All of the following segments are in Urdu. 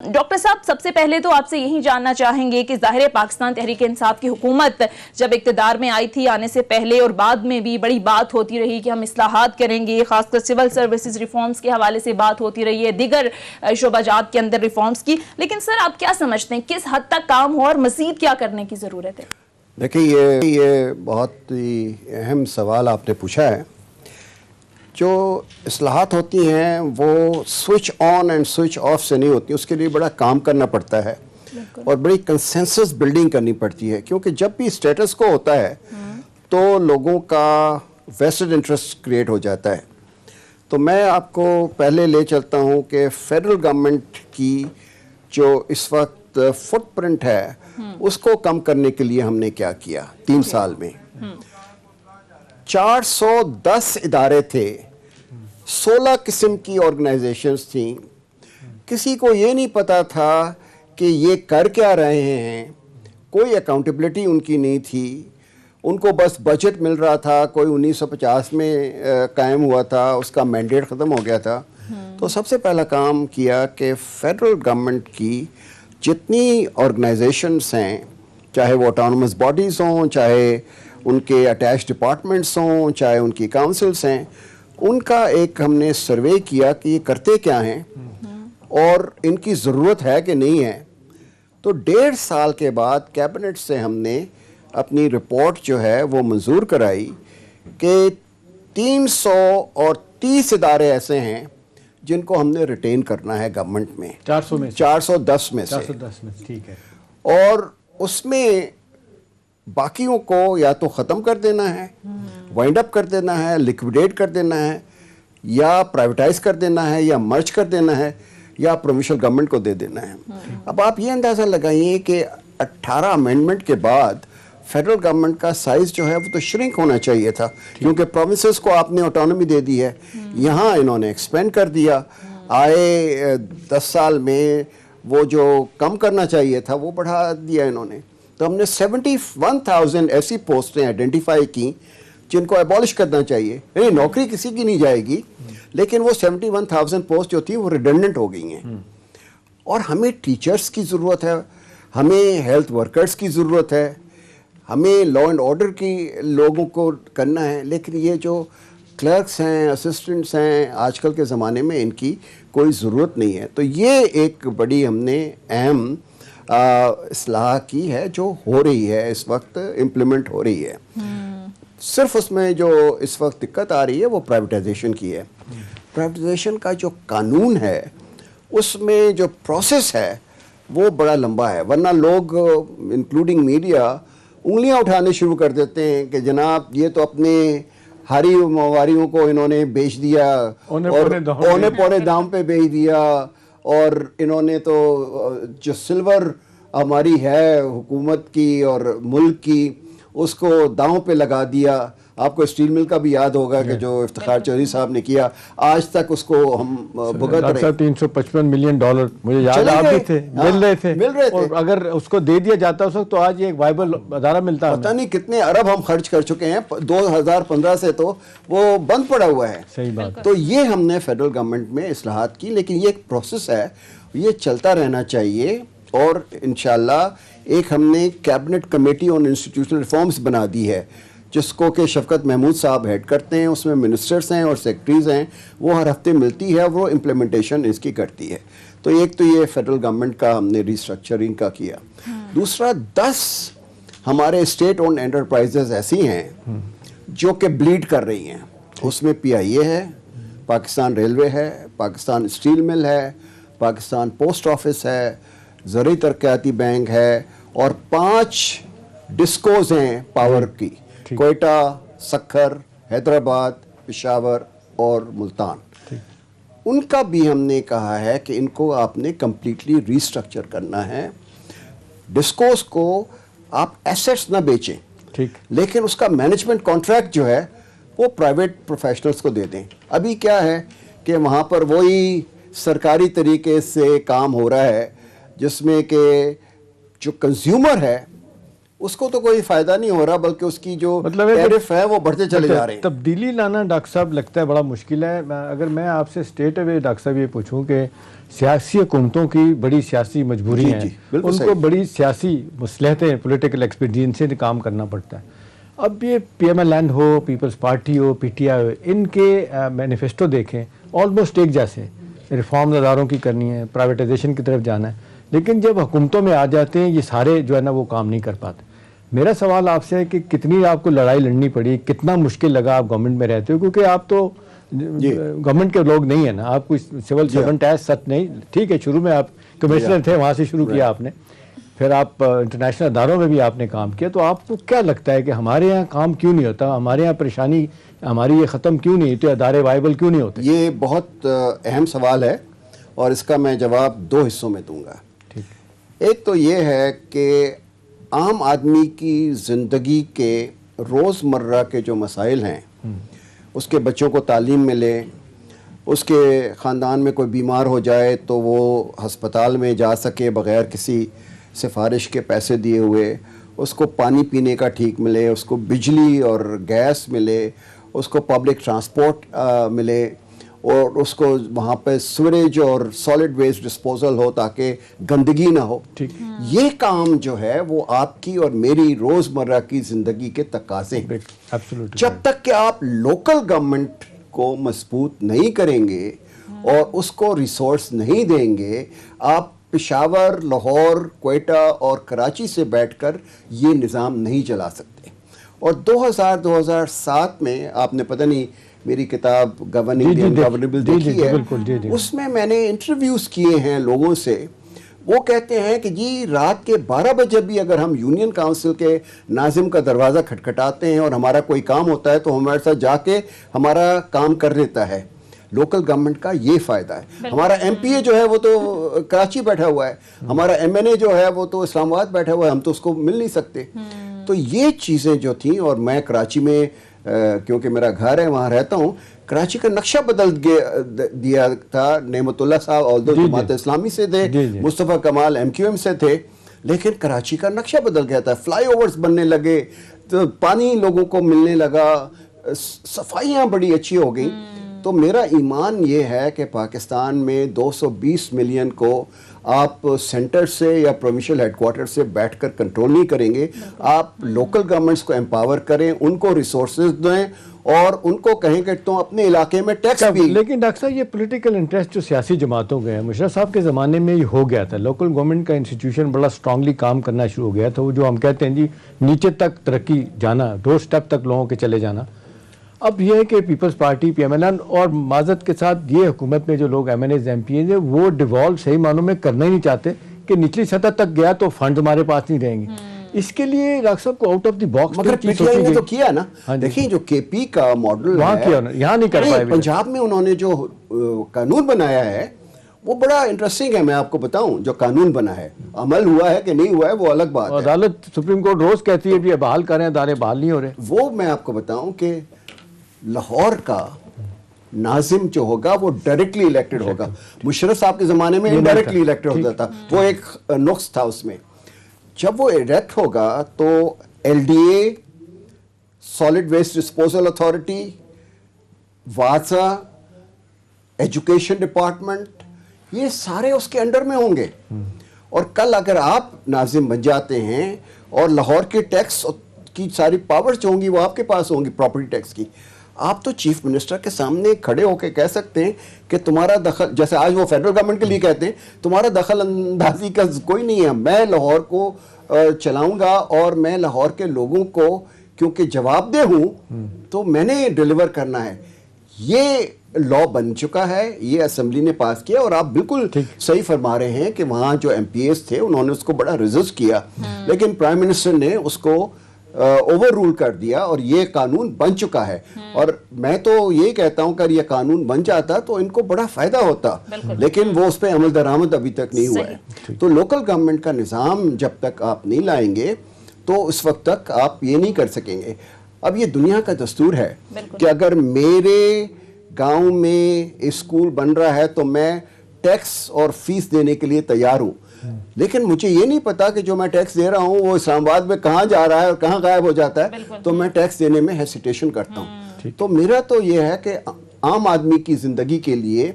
ڈاکٹر صاحب سب سے پہلے تو آپ سے یہی جاننا چاہیں گے کہ ظاہر پاکستان تحریک انصاف کی حکومت جب اقتدار میں آئی تھی آنے سے پہلے اور بعد میں بھی بڑی بات ہوتی رہی کہ ہم اصلاحات کریں گے، خاص کر سول سروسز ریفارمز کے حوالے سے بات ہوتی رہی ہے، دیگر شعبہ جات کے اندر ریفارمز کی، لیکن سر آپ کیا سمجھتے ہیں کس حد تک کام ہو اور مزید کیا کرنے کی ضرورت ہے؟ دیکھیں یہ بہت ہی اہم سوال آپ نے پوچھا ہے۔ جو اصلاحات ہوتی ہیں وہ switch on and switch off سے نہیں ہوتی، اس کے لیے بڑا کام کرنا پڑتا ہے اور بڑی کنسنسس بلڈنگ کرنی پڑتی ہے، کیونکہ جب بھی اسٹیٹس کو ہوتا ہے تو لوگوں کا ویسٹڈ انٹرسٹ کریٹ ہو جاتا ہے۔ تو میں آپ کو پہلے لے چلتا ہوں کہ فیڈرل گورنمنٹ کی جو اس وقت فٹ پرنٹ ہے اس کو کم کرنے کے لیے ہم نے کیا کیا 3 سال میں۔ 410 ادارے تھے، 16 قسم کی آرگنائزیشنز تھیں، کسی کو یہ نہیں پتا تھا کہ یہ کر کیا رہے ہیں، کوئی اکاؤنٹیبلٹی ان کی نہیں تھی، ان کو بس بجٹ مل رہا تھا، کوئی 1950 میں قائم ہوا تھا، اس کا مینڈیٹ ختم ہو گیا تھا۔ تو سب سے پہلا کام کیا کہ فیڈرل گورنمنٹ کی جتنی آرگنائزیشنز ہیں، چاہے وہ آٹونومس باڈیز ہوں، چاہے ان کے اٹیچ ڈپارٹمنٹس ہوں، چاہے ان کی کاؤنسلز ہیں، ان کا ایک ہم نے سروے کیا کہ یہ کرتے کیا ہیں اور ان کی ضرورت ہے کہ نہیں ہے۔ تو 1.5 سال کے بعد کیبنٹ سے ہم نے اپنی رپورٹ جو ہے وہ منظور کرائی کہ 330 ادارے ایسے ہیں جن کو ہم نے ریٹین کرنا ہے گورنمنٹ میں، 410 میں سے، ٹھیک ہے، اور اس میں باقیوں کو یا تو ختم کر دینا ہے، وائنڈ اپ کر دینا ہے، لیکویڈیٹ کر دینا ہے، یا پرائیویٹائز کر دینا ہے، یا مرج کر دینا ہے، یا پروونشل گورنمنٹ کو دے دینا ہے۔ اب آپ یہ اندازہ لگائیے کہ 18 امینڈمنٹ کے بعد فیڈرل گورنمنٹ کا سائز جو ہے وہ تو شرنک ہونا چاہیے تھا، کیونکہ پروونسز کو آپ نے آٹونومی دے دی ہے، یہاں انہوں نے ایکسپینڈ کر دیا۔ آئے 10 سال میں وہ جو کم کرنا چاہیے تھا وہ بڑھا دیا انہوں نے۔ تو ہم نے 71,000 ایسی پوسٹیں آئیڈینٹیفائی کی جن کو ایبولش کرنا چاہیے، یعنی نوکری کسی کی نہیں جائے گی، لیکن وہ 71,000 پوسٹ جو تھی وہ ریڈنڈنٹ ہو گئی ہیں۔ اور ہمیں ٹیچرز کی ضرورت ہے، ہمیں ہیلتھ ورکرز کی ضرورت ہے، ہمیں لا اینڈ آرڈر کی لوگوں کو کرنا ہے، لیکن یہ جو کلرکس ہیں، اسسٹنٹس ہیں، آج کل کے زمانے میں ان کی کوئی ضرورت نہیں ہے۔ تو یہ ایک بڑی ہم نے اہم اصلاح کی ہے جو ہو رہی ہے، اس وقت امپلیمنٹ ہو رہی ہے۔ صرف اس میں جو اس وقت دقت آ رہی ہے وہ پرائیویٹائزیشن کی ہے۔ پرائیویٹائزیشن کا جو قانون ہے اس میں جو پروسیس ہے وہ بڑا لمبا ہے، ورنہ لوگ انکلوڈنگ میڈیا انگلیاں اٹھانے شروع کر دیتے ہیں کہ جناب یہ تو اپنے ہاری مواریوں کو انہوں نے بیچ دیا اور اونے پونے دام پہ بیچ دیا، اور انہوں نے تو جو سلور ہماری ہے حکومت کی اور ملک کی اس کو داؤں پہ لگا دیا۔ آپ کو اسٹیل مل کا بھی یاد ہوگا کہ جو افتخار چودھری صاحب نے کیا، آج تک اس کو ہم بھگت رہے ہیں۔ 355 ملین ڈالر مجھے یاد آپ بھی تھے، مل رہے تھے، اور اگر اس کو دے دیا جاتا اس وقت تو آج ایک وائبل ادارہ ملتا ہے۔ پتہ نہیں کتنے ارب ہم خرچ کر چکے ہیں، 2015 سے تو وہ بند پڑا ہوا ہے۔ صحیح بات۔ تو یہ ہم نے فیڈرل گورنمنٹ میں اصلاحات کی، لیکن یہ ایک پروسیس ہے، یہ چلتا رہنا چاہیے، اور انشاءاللہ ایک ہم نے cabinet committee on institutional reforms بنا دی ہے جس کو کہ شفقت محمود صاحب ہیڈ کرتے ہیں، اس میں منسٹرز ہیں اور سیکرٹریز ہیں، وہ ہر ہفتے ملتی ہے، وہ امپلیمنٹیشن اس کی کرتی ہے۔ تو ایک تو یہ فیڈرل گورنمنٹ کا ہم نے ریسٹرکچرنگ کا کیا۔ دوسرا 10 ہمارے اسٹیٹ اونڈ انٹرپرائزز ایسی ہیں جو کہ بلیڈ کر رہی ہیں، اس میں PIA ہے، پاکستان ریلوے ہے، پاکستان اسٹیل مل ہے، پاکستان پوسٹ آفس ہے، زرعی ترقیاتی بینک ہے، اور 5 ڈسکوز ہیں پاور کی، کوئٹہ، سکھر، حیدرآباد، پشاور اور ملتان۔ ان کا بھی ہم نے کہا ہے کہ ان کو آپ نے کمپلیٹلی ریسٹرکچر کرنا ہے۔ ڈسکوز کو آپ ایسیٹس نہ بیچیں، لیکن اس کا مینجمنٹ کانٹریکٹ جو ہے وہ پرائیویٹ پروفیشنلز کو دے دیں۔ ابھی کیا ہے کہ وہاں پر وہی سرکاری طریقے سے کام ہو رہا ہے جس میں کہ جو کنزیومر ہے اس کو تو کوئی فائدہ نہیں ہو رہا، بلکہ اس کی جو ٹیرف ہے وہ بڑھتے چلے جا رہے ہیں. تبدیلی لانا ڈاکٹر صاحب لگتا ہے بڑا مشکل ہے. اگر میں آپ سے اسٹیٹ اوے ڈاکٹر صاحب یہ پوچھوں کہ سیاسی حکومتوں کی بڑی سیاسی مجبوری ہیں، ان کو بڑی سیاسی مصلحتیں پولیٹیکل ایکسپیڈینسی سے کام کرنا پڑتا ہے. اب یہ پی ایم ایل این ہو، پیپلز پارٹی ہو، پی ٹی آئی ہو، ان کے مینیفیسٹو دیکھیں آلموسٹ ایک جیسے، ریفارم اداروں کی کرنی ہے، پرائیویٹائزیشن کی طرف جانا ہے، لیکن جب حکومتوں میں آ جاتے ہیں یہ سارے جو ہے نا وہ کام نہیں کر پاتے. میرا سوال آپ سے ہے کہ کتنی آپ کو لڑائی لڑنی پڑی، کتنا مشکل لگا آپ گورنمنٹ میں رہتے ہو، کیونکہ آپ تو گورنمنٹ کے لوگ نہیں ہیں نا، آپ کوئی سول سرونٹ ہے سچ نہیں. ٹھیک ہے، شروع میں آپ کمشنر تھے، وہاں سے شروع کیا آپ نے، پھر آپ انٹرنیشنل اداروں میں بھی آپ نے کام کیا. تو آپ کو کیا لگتا ہے کہ ہمارے یہاں کام کیوں نہیں ہوتا، ہمارے یہاں پریشانی ہماری یہ ختم کیوں نہیں ہوتی، ادارے وائبل کیوں نہیں ہوتے؟ یہ بہت اہم سوال ہے اور اس کا میں جواب 2 حصوں میں دوں گا. ایک تو یہ ہے کہ عام آدمی کی زندگی کے روزمرہ کے جو مسائل ہیں، اس کے بچوں کو تعلیم ملے، اس کے خاندان میں کوئی بیمار ہو جائے تو وہ ہسپتال میں جا سکے بغیر کسی سفارش کے پیسے دیے ہوئے، اس کو پانی پینے کا ٹھیک ملے، اس کو بجلی اور گیس ملے، اس کو پبلک ٹرانسپورٹ ملے، اور اس کو وہاں پہ سوریج اور سالڈ ویسٹ ڈسپوزل ہو تاکہ گندگی نہ ہو. یہ کام جو ہے وہ آپ کی اور میری روزمرہ کی زندگی کے تقاضے ہیں. جب تک کہ آپ لوکل گورنمنٹ کو مضبوط نہیں کریں گے اور اس کو ریسورس نہیں دیں گے، آپ پشاور، لاہور، کوئٹہ اور کراچی سے بیٹھ کر یہ نظام نہیں چلا سکتے. اور 2007 میں آپ نے پتہ نہیں میری کتاب گورننگ دی انگورنیبل دیکھی ہے، اس میں نے انٹرویوز کیے ہیں لوگوں سے. وہ کہتے ہیں کہ جی رات کے 12 بجے بھی اگر ہم یونین کاؤنسل کے ناظم کا دروازہ کھٹکھٹاتے ہیں اور ہمارا کوئی کام ہوتا ہے تو ہمارے ساتھ جا کے ہمارا کام کر لیتا ہے. لوکل گورنمنٹ کا یہ فائدہ ہے. ہمارا ایم پی اے جو ہے وہ تو کراچی بیٹھا ہوا ہے، ہمارا ایم این اے جو ہے وہ تو اسلام آباد بیٹھا ہوا ہے، ہم تو اس کو مل نہیں سکتے. تو یہ چیزیں جو تھیں، اور میں کراچی میں کیونکہ میرا گھر ہے وہاں رہتا ہوں، کراچی کا نقشہ بدل دیا تھا. نعمت اللہ صاحب اولدو جماعت اسلامی سے تھے، مصطفیٰ کمال ایم کیو ایم سے تھے، لیکن کراچی کا نقشہ بدل گیا تھا. فلائی اوورز بننے لگے، تو پانی لوگوں کو ملنے لگا، صفائیاں بڑی اچھی ہو گئیں. تو میرا ایمان یہ ہے کہ پاکستان میں 220 ملین کو آپ سینٹر سے یا پروونشل ہیڈ کوارٹر سے بیٹھ کر کنٹرول نہیں کریں گے. آپ لوکل گورنمنٹس کو امپاور کریں، ان کو ریسورسز دیں اور ان کو کہیں کہ تم اپنے علاقے میں ٹیکس بھی. لیکن ڈاکٹر صاحب یہ پولیٹیکل انٹرسٹ جو سیاسی جماعتوں کے ہیں، مشرف صاحب کے زمانے میں یہ ہو گیا تھا، لوکل گورنمنٹ کا انسٹیٹیوشن بڑا اسٹرانگلی کام کرنا شروع ہو گیا تھا. وہ جو ہم کہتے ہیں جی نیچے تک ترقی جانا، 2 سٹیپ تک لوگوں کے چلے جانا. اب یہ ہے کہ Peoples Party, P M L N اور معذرت کے ساتھ یہ حکومت میں جو لوگ MNAs MPAs ہیں وہ ڈیوالو صحیح معنوں میں کرنا ہی نہیں چاہتے کہ نچلی سطح تک گیا تو فنڈ ہمارے پاس نہیں رہیں گے. اس کے لیے ڈاکٹر صاحب کو آؤٹ آف دی باکس مگر پی ٹی آئی نے تو کیا نا. دیکھیں جو کے پی کا ماڈل ہے یہاں نہیں کر پائے. پنجاب میں انہوں نے جو قانون بنایا ہے وہ بڑا انٹرسٹنگ ہے. میں آپ کو بتاؤں جو قانون بنا ہے، عمل ہوا ہے کہ نہیں ہوا ہے وہ الگ بات ہے. عدالت سپریم کورٹ روز کہتی ہے کہ بحال کریں، ادارے بحال نہیں ہو رہے. وہ میں آپ کو بتاؤں کہ لاہور کا ناظم جو ہوگا وہ ڈائریکٹلی الیکٹڈ ہوگا. مشرف صاحب کے زمانے میں انڈائریکٹلی الیکٹڈ ہوتا تھا. وہ ایک نقص تھا اس میں. جب وہ الیکٹ ہوگا تو L D A, solid waste disposal authority, واسا، ایجوکیشن ڈپارٹمنٹ، یہ سارے اس کے انڈر میں ہوں گے. اور کل اگر آپ ناظم بن جاتے ہیں اور لاہور کے ٹیکس کی ساری پاورز جو ہوں گی وہ آپ کے پاس ہوں گی، پراپرٹی ٹیکس کی، آپ تو چیف منسٹر کے سامنے کھڑے ہو کے کہہ سکتے ہیں کہ تمہارا دخل، جیسے آج وہ فیڈرل گورنمنٹ کے لیے کہتے ہیں تمہارا دخل اندازی کا کوئی نہیں ہے، میں لاہور کو چلاؤں گا اور میں لاہور کے لوگوں کو کیونکہ جواب دہ ہوں تو میں نے ڈیلیور کرنا ہے. یہ لا بن چکا ہے، یہ اسمبلی نے پاس کیا. اور آپ بالکل صحیح فرما رہے ہیں کہ وہاں جو ایم پی ایس تھے انہوں نے اس کو بڑا ریزسٹ کیا، لیکن پرائم منسٹر نے اس کو اوور رول کر دیا اور یہ قانون بن چکا ہے. اور میں تو یہی کہتا ہوں کہ اگر یہ قانون بن جاتا تو ان کو بڑا فائدہ ہوتا، لیکن وہ اس پہ عمل درآمد ابھی تک نہیں ہوا ہے. تو لوکل گورنمنٹ کا نظام جب تک آپ نہیں لائیں گے تو اس وقت تک آپ یہ نہیں کر سکیں گے. اب یہ دنیا کا دستور ہے کہ اگر میرے گاؤں میں اسکول بن رہا ہے تو میں ٹیکس اور فیس دینے کے لیے تیار ہوں. لیکن مجھے یہ نہیں پتا کہ جو میں ٹیکس دے رہا ہوں وہ اسلام آباد میں کہاں جا رہا ہے اور کہاں غائب ہو جاتا ہے، تو میں ٹیکس دینے میں ہیسیٹیشن کرتا ہوں. تو میرا تو یہ ہے کہ عام آدمی کی زندگی کے لیے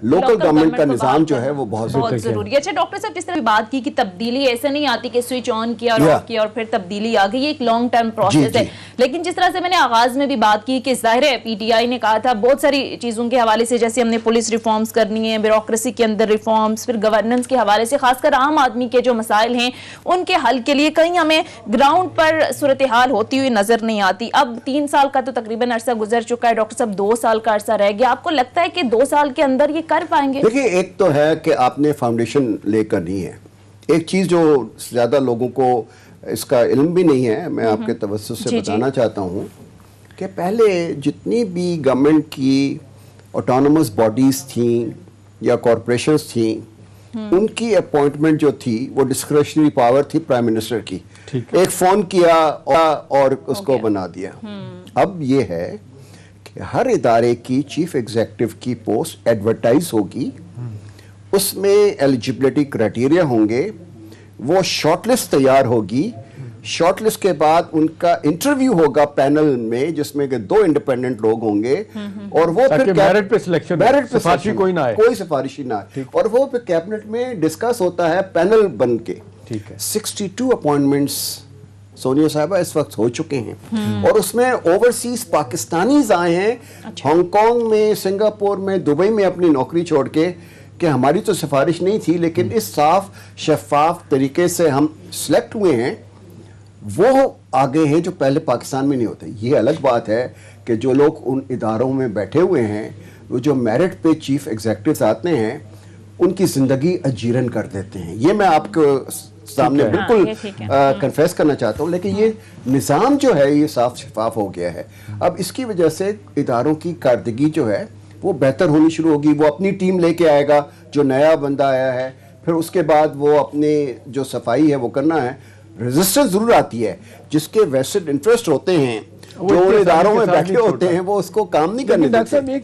لوکل گورنمنٹ کا نظام جو ہے وہ بہت ضروری ہے. اچھا ڈاکٹر صاحب، جس طرح بات کی کہ تبدیلی ایسے نہیں آتی کہ سوئچ آن کیا اور آف کیا اور پھر تبدیلی آ گئی، یہ ایک لانگ ٹرم پروسیس ہے. لیکن جس طرح سے میں نے آغاز میں بھی بات کی کہ ظاہر ہے پی ٹی آئی نے کہا تھا بہت ساری چیزوں کے حوالے سے، جیسے ہم نے پولیس ریفارمز کرنی ہے، بیوروکریسی کے اندر ریفارمز، پھر گورننس کے حوالے سے خاص کر عام آدمی کے جو مسائل ہیں ان کے حل کے لیے کہیں ہمیں گراؤنڈ پر صورتحال ہوتی ہوئی نظر نہیں آتی. اب 3 سال کا تو تقریباً عرصہ گزر چکا ہے ڈاکٹر صاحب، 2 سال کا عرصہ رہ گیا. آپ کو لگتا ہے کہ 2 سال کے اندر یہ کر پائیں گے؟ دیکھیے، ایک تو ہے کہ آپ نے فاؤنڈیشن لے کر نہیں ہے. ایک چیز جو زیادہ لوگوں کو اس کا علم بھی نہیں ہے، میں آپ کے توسط سے بتانا چاہتا ہوں کہ پہلے جتنی بھی گورنمنٹ کی آٹونومس باڈیز تھیں یا کارپوریشنز تھیں، ان کی اپوائنٹمنٹ جو تھی وہ ڈسکریشنری پاور تھی پرائم منسٹر کی. ایک فون کیا اور اس کو بنا دیا. اب یہ ہے کہ ہر ادارے کی چیف ایگزیکٹو کی پوسٹ ایڈورٹائز ہوگی، اس میں ایلیجبلٹی کرائٹیریا ہوں گے، وہ شارٹ لسٹ تیار ہوگی. شارٹ لسٹ کے بعد ان کا انٹرویو ہوگا پینل میں، جس میں کہ 2 انڈیپینڈنٹ لوگ ہوں گے، اور وہ پھر میرٹ پہ سلیکشن، سفارشی کوئی نہ آئے، کوئی سفارشی نہ آئے، اور وہ پھر کیبنٹ میں ڈسکس ہوتا ہے پینل بن کے. 62 اپوائنٹمنٹس سونیا صاحبہ اس وقت ہو چکے ہیں، اور اس میں اوورسیز پاکستانیز آئے ہیں ہانگ کانگ میں، سنگاپور میں، دبئی میں اپنی نوکری چھوڑ کے، کہ ہماری تو سفارش نہیں تھی لیکن اس صاف شفاف طریقے سے ہم سلیکٹ ہوئے ہیں. وہ آگے ہیں جو پہلے پاکستان میں نہیں ہوتے. یہ الگ بات ہے کہ جو لوگ ان اداروں میں بیٹھے ہوئے ہیں، وہ جو میرٹ پہ چیف ایگزیکٹوز آتے ہیں، ان کی زندگی اجیرن کر دیتے ہیں. یہ میں آپ کو سامنے بالکل کنفیس کرنا چاہتا ہوں. لیکن یہ نظام جو ہے یہ صاف شفاف ہو گیا ہے. اب اس کی وجہ سے اداروں کی کارکردگی جو ہے وہ بہتر ہونی شروع ہوگی. وہ اپنی ٹیم لے کے آئے گا جو نیا بندہ آیا ہے، پھر اس کے بعد وہ اپنے جو صفائی ہے وہ کرنا ہے. ریزسٹنس ضرور آتی ہے، جس کے ویسٹ انٹرسٹ ہوتے ہیں، جو اداروں میں بیٹھے ہوتے ہیں، وہ اس کو کام نہیں کرنے دیتے.